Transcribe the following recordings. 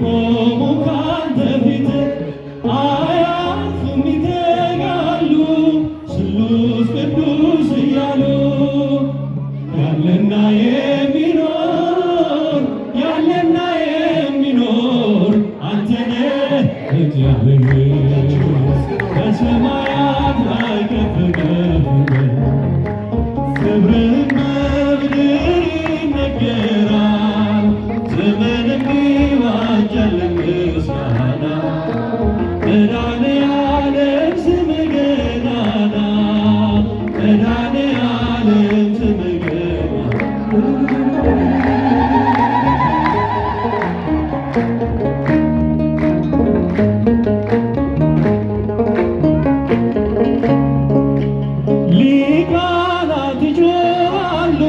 የቆሙ ካንተ ፊት አያልፉም ይተጋሉ ስሉስ ቅዱስ እያሉ ያለና የሚኖር አንተ ነህ እግዚአብሔር በሰማያት ላይ ከፍ ከፍ ክብርህም በምድር ይነገራል ዘመንም ይዋጃል ምስጋና መድኃኔዓለም ስምህ ገናና መድኃኔዓለም ስምህ ሊቃናት ይጮኻሉ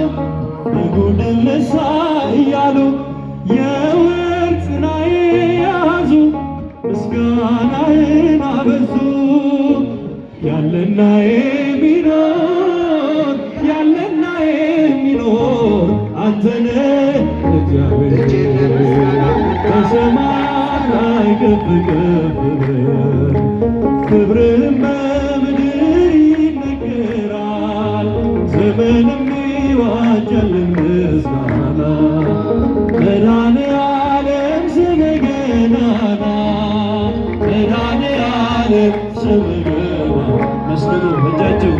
በጎድን ልሳ እያሉ የወርቅ ጽና የያዙ ምስጋናህን አበዙ ያለና የሚኖር አንተ ነህ እግዚአብሔር በሰማይ ላይ ከፍ ከፍ በል ክብርህም በምድር ይነገራል ዘመንም ይዋጃል ምስጋና መድኃኔዓለም ስምህ ገናና መድኃኔዓለም ስምህ ገናና መስግኑ በእጃችሁ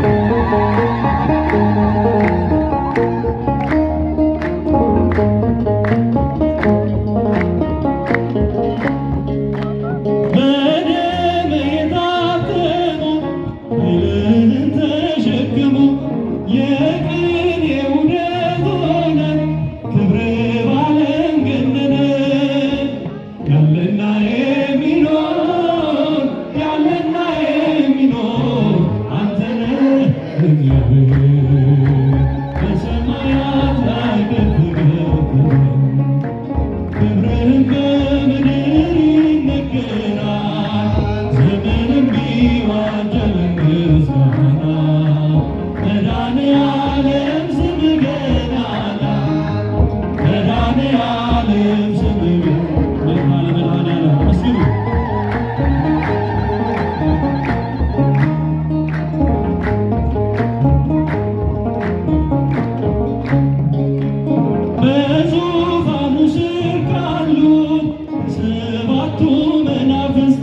በሰማያት ላይ ከፍ ከፍ ክብርህም በምድር ይነገራል ዘመንም ይዋጃል ምስጋና መድኃኔዓለም ስምህ ገናና መድኃኔዓለም ስምህ መድኃኔዓለም መስግኑ በዙፋኑ ስር ካሉ ሰባቱ መናፍስት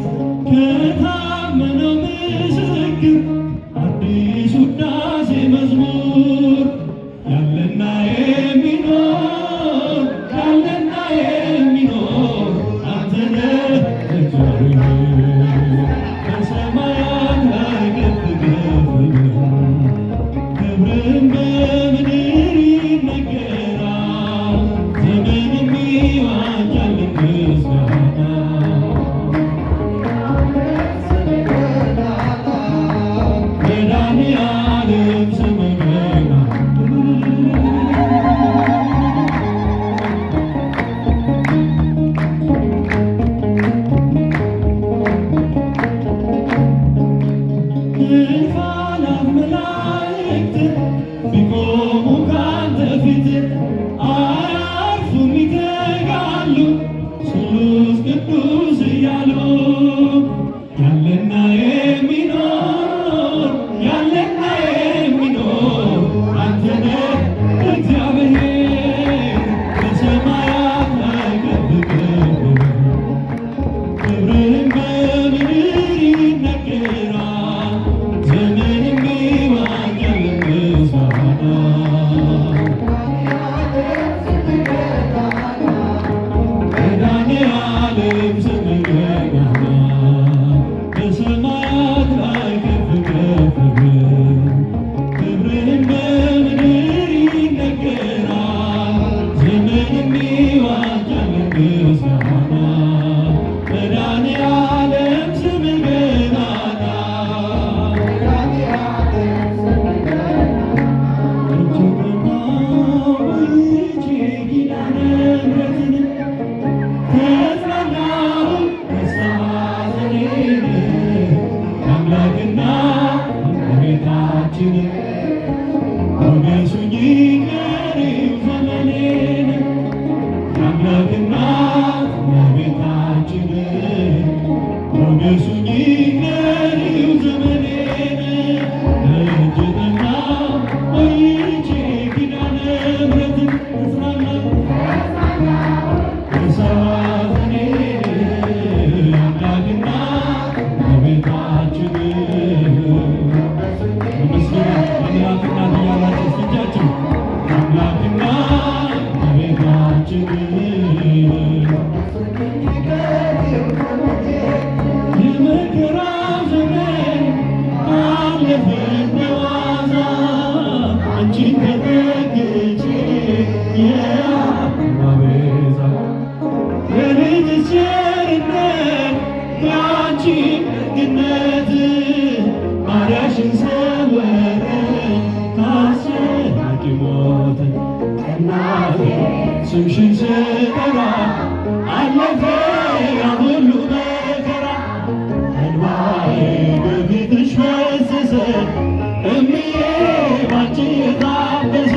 ያንቺ ደግነት ባሪያሽን ሰወረኝ ከአስጨናቂ ሞት። እናቴ ስምሽን ስጠራ አለፈ ያ ሁሉ መከራ። እንባዬ በፊትሽ ፈሰሰ እምዬ ባንቺ የታበሰ።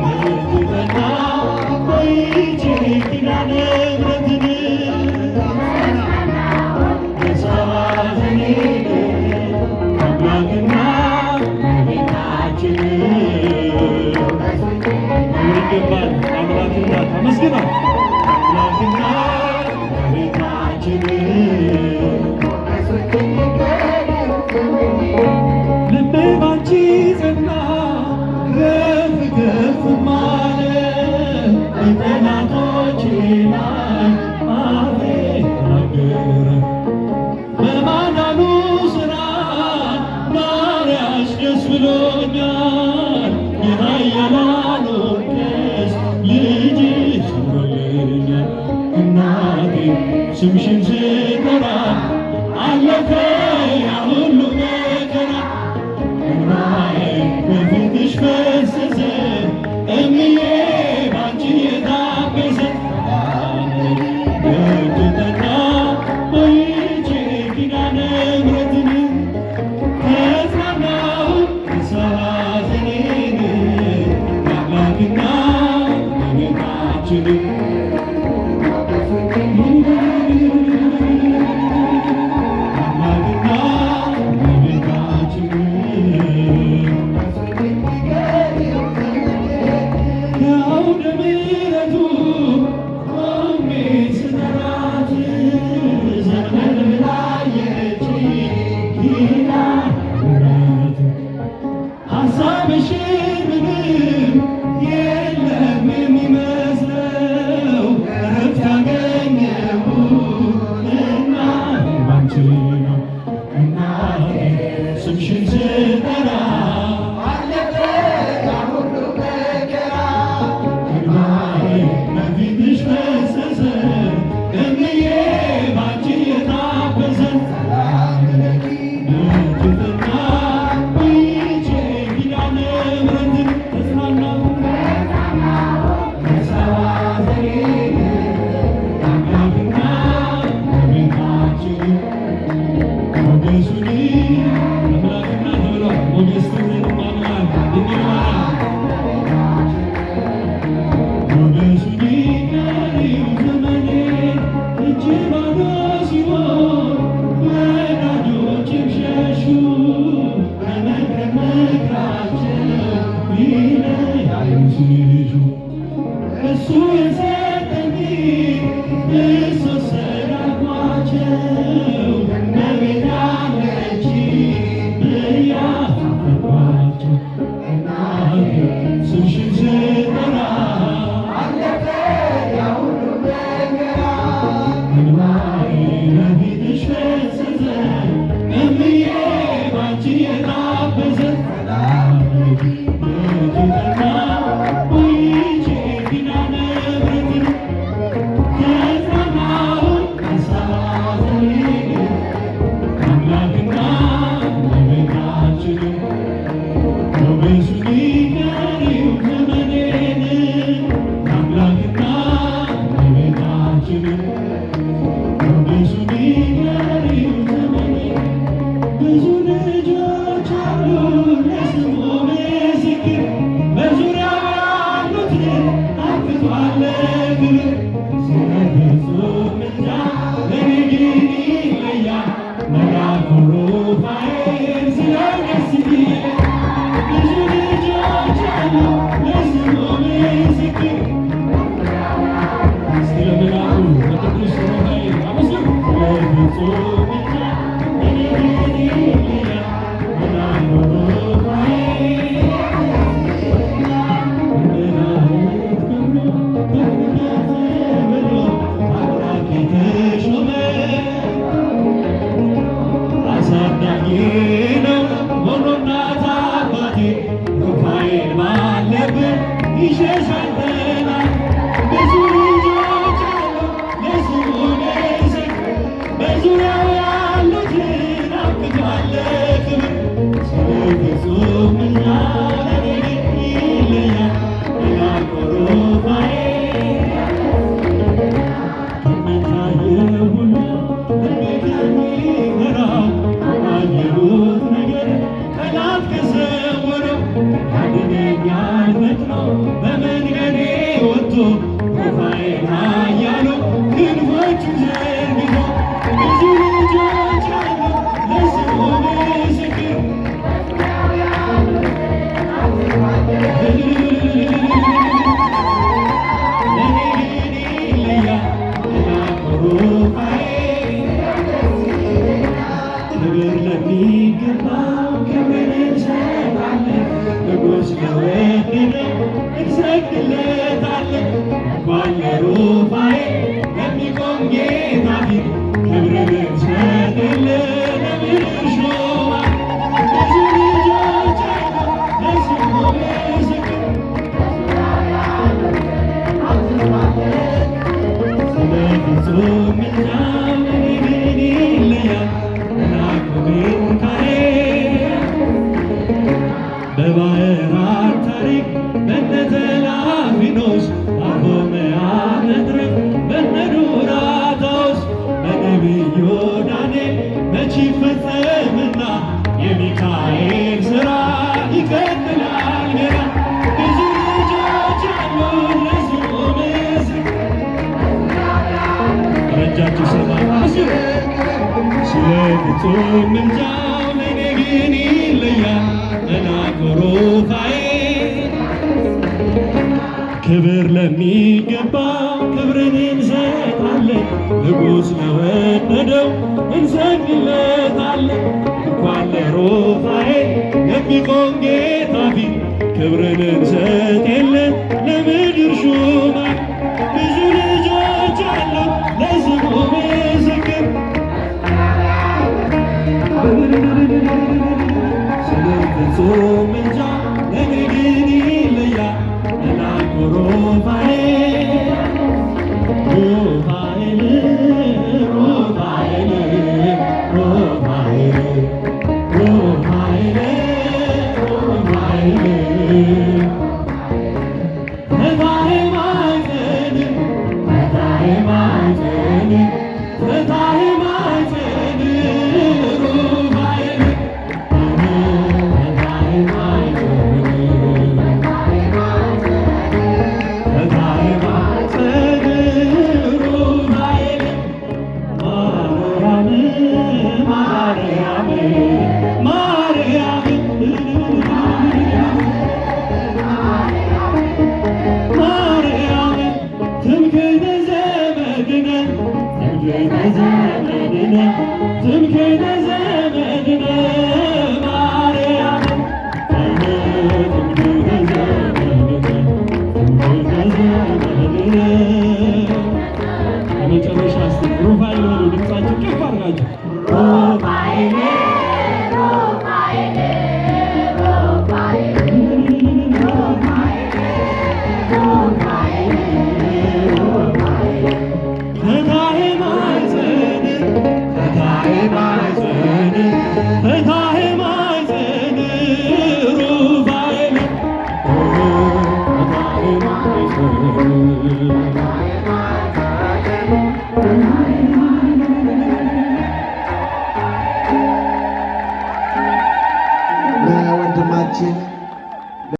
በእጅ ቆይቼ ኪዳነ ምሕረትን የሳዘኔን አምላክና ቤታችን ይገባል። አምላክና ተመስግና አምላክና ቤታችን ልቤ ባንቺ ጸና ከፍ ከፍ ማለ በጠላቶቼ ላይ አፌ ተናገረ። በማዳኑ ሥራ ባሪያሽ ደስ ብሎኛል። የኃያላኑ ቀስት ልጅሽ ሰብሮልኛል። እናቴ ስምሽን ስጠራ አለፈ ያ ሁሉ መከራ። እንባዬ በፊትሽ ፈሰሰ እምዬ ባንቺ የታበሰ። በእጅ ጠና ቆይቼ ኪዳነ ምሕረትን ተጽናናሁ ከሳዘኔን አምላክና ቤታችን ስምሽን ስጠራ አለፈ ያ ሁሉ መከራ። እንባዬ በፊትሽ ፈሰሰ እምዬ ባንቺ የታበሰ። በእጅ ቆይቼ ኪዳነ ምሕረትን ተጽናናሁ ከሳዘኔን አምላክና ቤታችን ሞገሱኒ አምላክና ተብሏል። ሞገሱኒ አምላክ ይባላል። ሞገሱኒ ቀሪው ዘመኔ እጅ ባዶ ሲሆን ወዳጆቼም ሸሹ። በመከራቸው ሊለያዩኝ ሲሹ እሱ የሰጠኝ እሱ ሰራኳቸው። እመቤቴ አለች እያፈሯቸው። እናቴ ስምሽን ስጠራ አለፈ ያ ሁሉ መከራ። እንባዬ በፊትሽ ፈሰሰ እምዬ ባንቺ የታበሰ። በእጅ ቆይቼ ኪዳነ ምሕረትን ተጽናናሁ ከሳዘኔን አምላክና ቤታችን ሞገሱኒ ቀሪው ዘመኔን አምላክና ቤታችን ሞገሱኒ ቀሪው ዘመኔን። ብዙ ልጆች አሉ ለስሙ ምስክር በዙሪያው ያሉትን አብቅቷል ክብር። ስለ ፍጹም ምልጃ ለኔ ግን ይለያል መልአኩ ሩፋኤል ስለው ደስ ይላል። ብዙ ልጆች አሉ ለስሙ ምስክር ስለ መልአኩ ለቅዱስ ሩፋኤል አመስግኑ። ስለ ፍጹም ምልጃ ለኔ ግን ይለያል መልአኩ ሩፋኤል አሳዳጊ ነው ሆኖ እናት አባቴ ሩፋኤል ባለበት ይሸሻል ጠላት። ብዙ ልጆች አሉ ለስሙ ምስክር እጃችሁ ሰማ መስሉ ስለ ፍጹም ምልጃው ለኔ ግን ይለያል መናገሩፋዬ ክብር ለሚገባው ክብርን እንሰጣለን ንጉሥ ለወደደው እንሰግድለታለን እንኳን ለሩፋኤ ለሚቆም ጌታ ፊት ክብርን እንሰጥ የለ ለምድር ሹማን ብዙ ልጆች አሉት ለስሙ ምስክር ስለ ፍጹም ምልጃ ለኔ ግን ይለያል መላኩ ሩፋኤል ሩፋኤል ሩፋኤል ሩፋኤል ሩፋኤል ሩፋኤል ፈታሄ ማዕዘን ፈታሄ ማዕዘን ፈታሄ ማዕዘን ሩፋኤል ፈታሄ ማዕዘን ፈታሄ ማዕዘን ሩፋኤል ማርያም ማርያም ማርያም ትምክህተ ዘመድነ ትምክህተ ዘመድነ ትምክህተ